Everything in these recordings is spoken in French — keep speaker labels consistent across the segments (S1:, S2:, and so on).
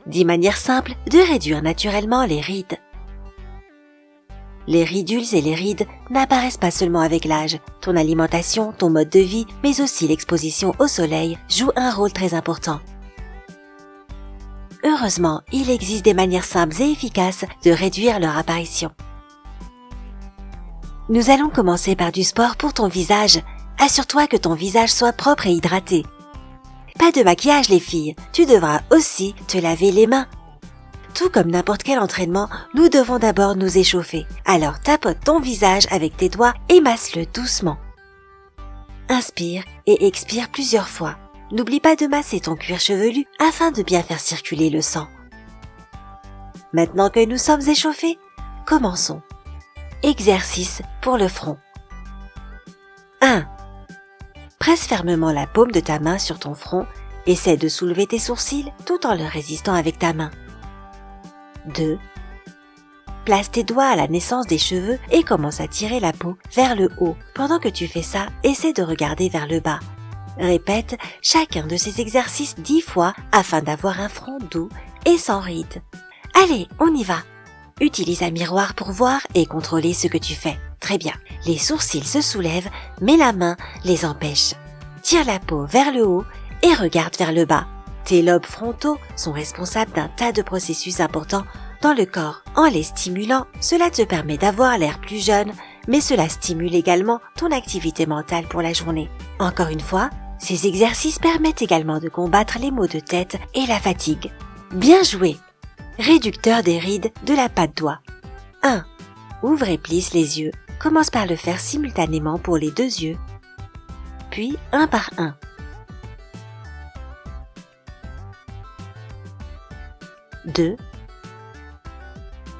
S1: 10 manières simples de réduire naturellement les rides. Les ridules et les rides n'apparaissent pas seulement avec l'âge. Ton alimentation, ton mode de vie, mais aussi l'exposition au soleil jouent un rôle très important. Heureusement, il existe des manières simples et efficaces de réduire leur apparition. Nous allons commencer par du sport pour ton visage. Assure-toi que ton visage soit propre et hydraté. Pas de maquillage les filles, tu devras aussi te laver les mains. Tout comme n'importe quel entraînement, nous devons d'abord nous échauffer. Alors tapote ton visage avec tes doigts et masse-le doucement. Inspire et expire plusieurs fois. N'oublie pas de masser ton cuir chevelu afin de bien faire circuler le sang. Maintenant que nous sommes échauffés, commençons. Exercice pour le front. 1. Presse fermement la paume de ta main sur ton front. Essaie de soulever tes sourcils tout en leur résistant avec ta main. 2. Place tes doigts à la naissance des cheveux et commence à tirer la peau vers le haut. Pendant que tu fais ça, essaie de regarder vers le bas. Répète chacun de ces exercices 10 fois afin d'avoir un front doux et sans rides. Allez, on y va! Utilise un miroir pour voir et contrôler ce que tu fais. Très bien. Les sourcils se soulèvent, mais la main les empêche. Tire la peau vers le haut et regarde vers le bas. Tes lobes frontaux sont responsables d'un tas de processus importants dans le corps. En les stimulant, cela te permet d'avoir l'air plus jeune, mais cela stimule également ton activité mentale pour la journée. Encore une fois, ces exercices permettent également de combattre les maux de tête et la fatigue. Bien joué! Réducteur des rides de la patte doigt. 1. Ouvre et plisse les yeux. Commence par le faire simultanément pour les 2 yeux, puis un par un. 2.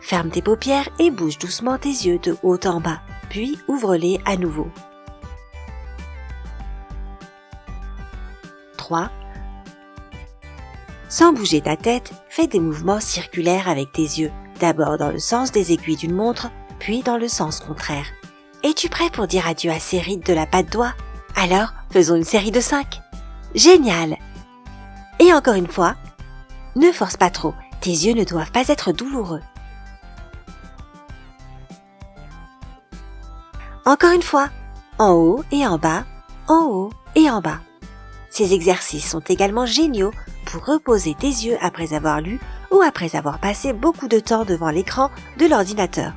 S1: Ferme tes paupières et bouge doucement tes yeux de haut en bas, puis ouvre-les à nouveau. 3. Sans bouger ta tête, fais des mouvements circulaires avec tes yeux, d'abord dans le sens des aiguilles d'une montre, puis dans le sens contraire. Es-tu prêt pour dire adieu à ces rides de la patte doigt? Alors, faisons une série de 5. Génial! Et encore une fois, ne force pas trop, tes yeux ne doivent pas être douloureux. Encore une fois, en haut et en bas, en haut et en bas. Ces exercices sont également géniaux pour reposer tes yeux après avoir lu ou après avoir passé beaucoup de temps devant l'écran de l'ordinateur.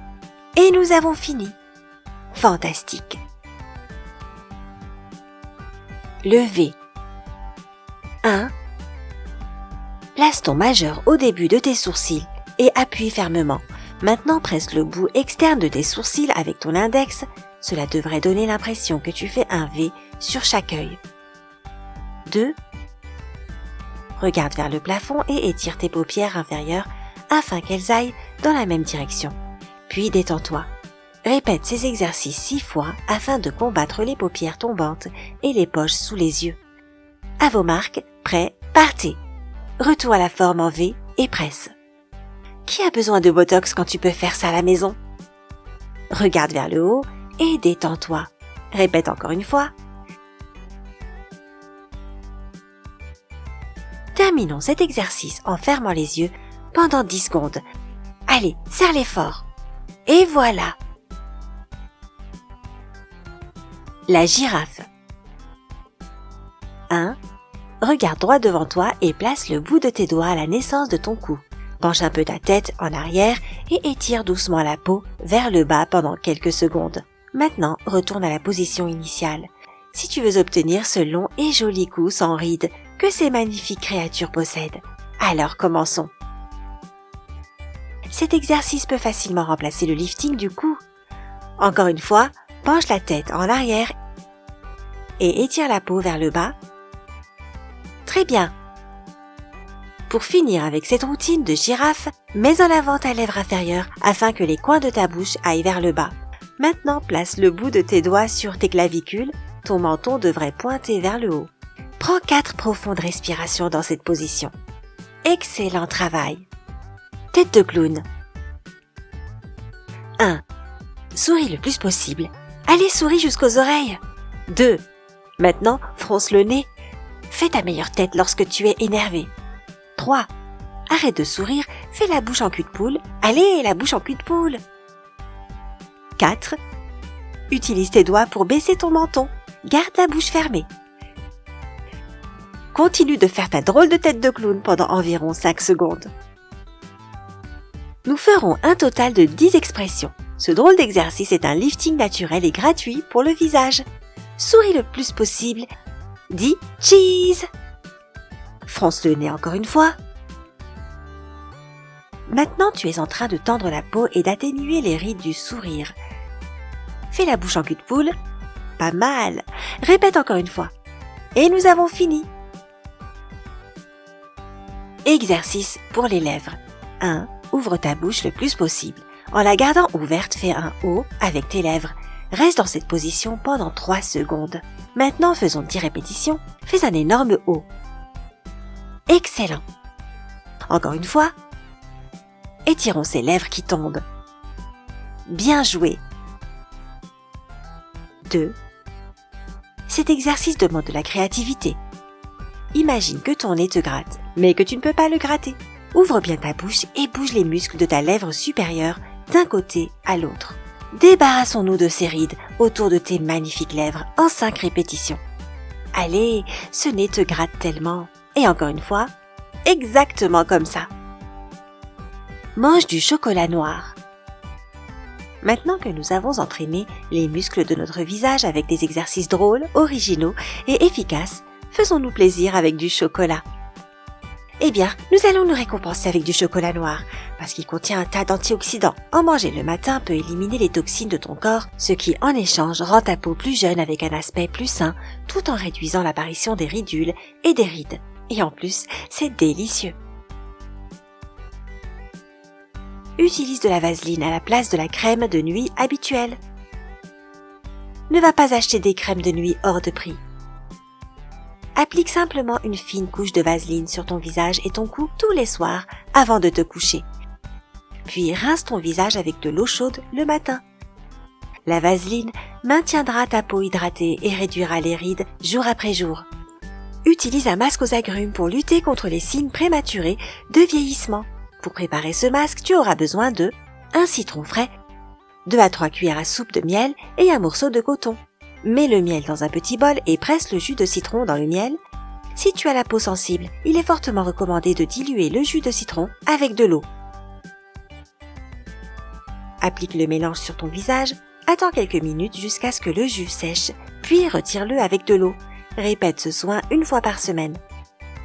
S1: Et nous avons fini. Fantastique. Le V. 1. Place ton majeur au début de tes sourcils et appuie fermement. Maintenant, presse le bout externe de tes sourcils avec ton index. Cela devrait donner l'impression que tu fais un V sur chaque œil. 2. Regarde vers le plafond et étire tes paupières inférieures afin qu'elles aillent dans la même direction. Puis détends-toi. Répète ces exercices 6 fois afin de combattre les paupières tombantes et les poches sous les yeux. À vos marques, prêts, partez! Retour à la forme en V et presse. Qui a besoin de Botox quand tu peux faire ça à la maison? Regarde vers le haut et détends-toi. Répète encore une fois. Terminons cet exercice en fermant les yeux pendant 10 secondes. Allez, serre-les fort. Et voilà! La girafe. 1. Regarde droit devant toi et place le bout de tes doigts à la naissance de ton cou. Penche un peu ta tête en arrière et étire doucement la peau vers le bas pendant quelques secondes. Maintenant, retourne à la position initiale. Si tu veux obtenir ce long et joli cou sans rides que ces magnifiques créatures possèdent, alors commençons. Cet exercice peut facilement remplacer le lifting du cou. Encore une fois, penche la tête en arrière et étire la peau vers le bas. Très bien. Pour finir avec cette routine de girafe, mets en avant ta lèvre inférieure afin que les coins de ta bouche aillent vers le bas. Maintenant, place le bout de tes doigts sur tes clavicules. Ton menton devrait pointer vers le haut. Prends 4 profondes respirations dans cette position. Excellent travail. Tête de clown. 1. Souris le plus possible. Allez, souris jusqu'aux oreilles. 2. Maintenant, fronce le nez. Fais ta meilleure tête lorsque tu es énervé. 3. Arrête de sourire, fais la bouche en cul de poule. Allez, la bouche en cul de poule. 4. Utilise tes doigts pour baisser ton menton. Garde la bouche fermée. Continue de faire ta drôle de tête de clown pendant environ 5 secondes. Nous ferons un total de 10 expressions. Ce drôle d'exercice est un lifting naturel et gratuit pour le visage. Souris le plus possible. Dis cheese. Fronce le nez encore une fois. Maintenant, tu es en train de tendre la peau et d'atténuer les rides du sourire. Fais la bouche en cul de poule. Pas mal. Répète encore une fois. Et nous avons fini. Exercice pour les lèvres. 1. Ouvre ta bouche le plus possible. En la gardant ouverte, fais un O avec tes lèvres. Reste dans cette position pendant 3 secondes. Maintenant, faisons 10 répétitions. Fais un énorme O. Excellent. Encore une fois. Étirons ces lèvres qui tombent. Bien joué. 2. Cet exercice demande de la créativité. Imagine que ton nez te gratte, mais que tu ne peux pas le gratter. Ouvre bien ta bouche et bouge les muscles de ta lèvre supérieure d'un côté à l'autre. Débarrassons-nous de ces rides autour de tes magnifiques lèvres en 5 répétitions. Allez, ce nez te gratte tellement. Et encore une fois, exactement comme ça. Mange du chocolat noir. Maintenant que nous avons entraîné les muscles de notre visage avec des exercices drôles, originaux et efficaces, faisons-nous plaisir avec du chocolat. Eh bien, nous allons nous récompenser avec du chocolat noir, parce qu'il contient un tas d'antioxydants. En manger le matin peut éliminer les toxines de ton corps, ce qui, en échange, rend ta peau plus jeune avec un aspect plus sain, tout en réduisant l'apparition des ridules et des rides. Et en plus, c'est délicieux. Utilise de la vaseline à la place de la crème de nuit habituelle. Ne va pas acheter des crèmes de nuit hors de prix. Applique simplement une fine couche de vaseline sur ton visage et ton cou tous les soirs avant de te coucher. Puis rince ton visage avec de l'eau chaude le matin. La vaseline maintiendra ta peau hydratée et réduira les rides jour après jour. Utilise un masque aux agrumes pour lutter contre les signes prématurés de vieillissement. Pour préparer ce masque, tu auras besoin de un citron frais, 2 à 3 cuillères à soupe de miel et un morceau de coton. Mets le miel dans un petit bol et presse le jus de citron dans le miel. Si tu as la peau sensible, il est fortement recommandé de diluer le jus de citron avec de l'eau. Applique le mélange sur ton visage, attends quelques minutes jusqu'à ce que le jus sèche, puis retire-le avec de l'eau. Répète ce soin 1 fois par semaine.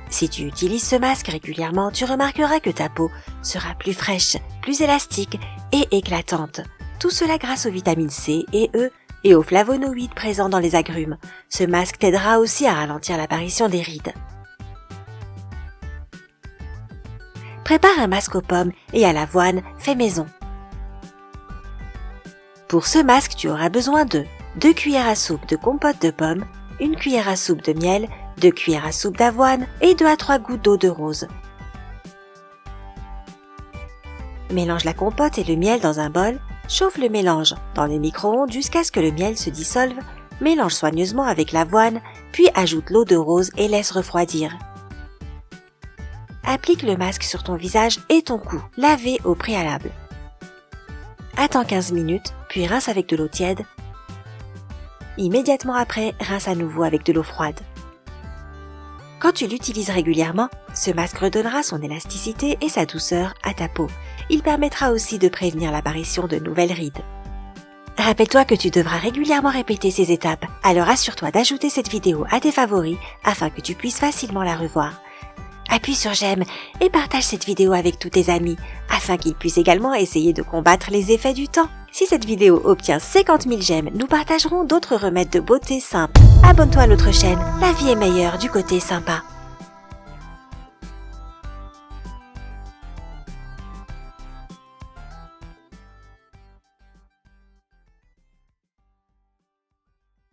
S1: Si tu utilises ce masque régulièrement, tu remarqueras que ta peau sera plus fraîche, plus élastique et éclatante. Tout cela grâce aux vitamines C et E et aux flavonoïdes présents dans les agrumes. Ce masque t'aidera aussi à ralentir l'apparition des rides. Prépare un masque aux pommes et à l'avoine fait maison. Pour ce masque, tu auras besoin de 2 cuillères à soupe de compote de pommes, 1 cuillère à soupe de miel, 2 cuillères à soupe d'avoine et 2 à 3 gouttes d'eau de rose. Mélange la compote et le miel dans un bol. Chauffe le mélange dans les micro-ondes jusqu'à ce que le miel se dissolve. Mélange soigneusement avec l'avoine, puis ajoute l'eau de rose et laisse refroidir. Applique le masque sur ton visage et ton cou, lavé au préalable. Attends 15 minutes, puis rince avec de l'eau tiède. Immédiatement après, rince à nouveau avec de l'eau froide. Quand tu l'utilises régulièrement, ce masque redonnera son élasticité et sa douceur à ta peau. Il permettra aussi de prévenir l'apparition de nouvelles rides. Rappelle-toi que tu devras régulièrement répéter ces étapes, alors assure-toi d'ajouter cette vidéo à tes favoris afin que tu puisses facilement la revoir. Appuie sur j'aime et partage cette vidéo avec tous tes amis afin qu'ils puissent également essayer de combattre les effets du temps. Si cette vidéo obtient 50 000 j'aime, nous partagerons d'autres remèdes de beauté simples. Abonne-toi à notre chaîne, la vie est meilleure du côté sympa.